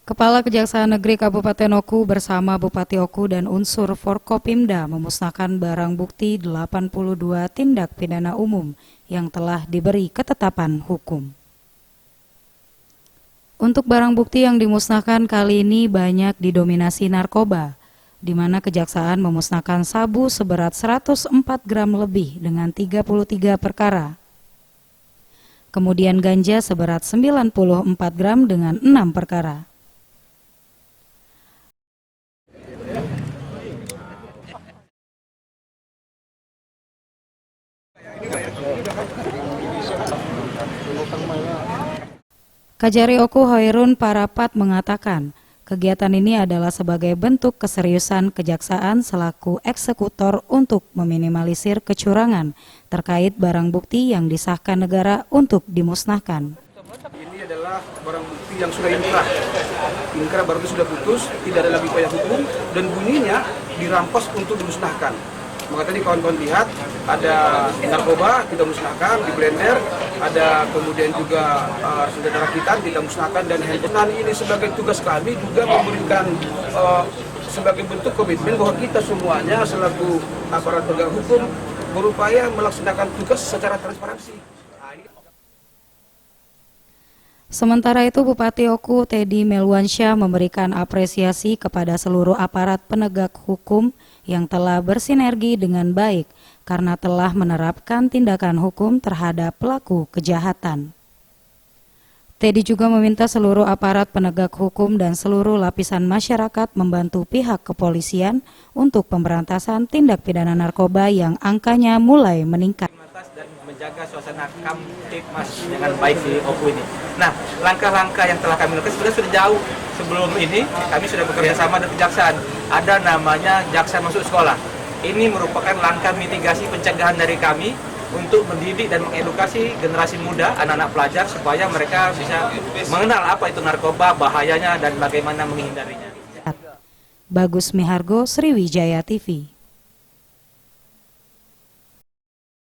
Kepala Kejaksaan Negeri Kabupaten Oku bersama Bupati Oku dan unsur Forkopimda memusnahkan barang bukti 82 tindak pidana umum yang telah diberi ketetapan hukum. Untuk barang bukti yang dimusnahkan kali ini banyak didominasi narkoba, di mana Kejaksaan memusnahkan sabu seberat 104 gram lebih dengan 33 perkara. Kemudian ganja seberat 94 gram dengan 6 perkara. Kajari Oku Hoirun Parapat mengatakan, kegiatan ini adalah sebagai bentuk keseriusan Kejaksaan selaku eksekutor untuk meminimalisir kecurangan terkait barang bukti yang disahkan negara untuk dimusnahkan. Ini adalah barang bukti yang sudah inkrah. Inkrah baru sudah putus, tidak ada lagi upaya hukum, dan bunyinya dirampas untuk dimusnahkan. Maka tadi kawan-kawan lihat, ada narkoba kita musnahkan, di blender, ada kemudian juga senjata rakitan kita musnahkan, dan handphone. Ini sebagai tugas kami juga memberikan sebagai bentuk komitmen bahwa kita semuanya selaku aparat penegak hukum berupaya melaksanakan tugas secara transparansi. Sementara itu, Bupati Oku Teddy Melwansyah memberikan apresiasi kepada seluruh aparat penegak hukum yang telah bersinergi dengan baik karena telah menerapkan tindakan hukum terhadap pelaku kejahatan. Teddy juga meminta seluruh aparat penegak hukum dan seluruh lapisan masyarakat membantu pihak kepolisian untuk pemberantasan tindak pidana narkoba yang angkanya mulai meningkat. Dan menjaga suasana kamtipmas dengan baik di Oku ini. Nah, langkah-langkah yang telah kami lakukan sebenarnya sudah jauh. Sebelum ini kami sudah bekerja sama dengan Kejaksaan. Ada namanya Jaksa Masuk Sekolah. Ini merupakan langkah mitigasi pencegahan dari kami untuk mendidik dan mengedukasi generasi muda, anak-anak pelajar supaya mereka bisa mengenal apa itu narkoba, bahayanya dan bagaimana menghindarinya. Bagus Mihargo, Sriwijaya TV.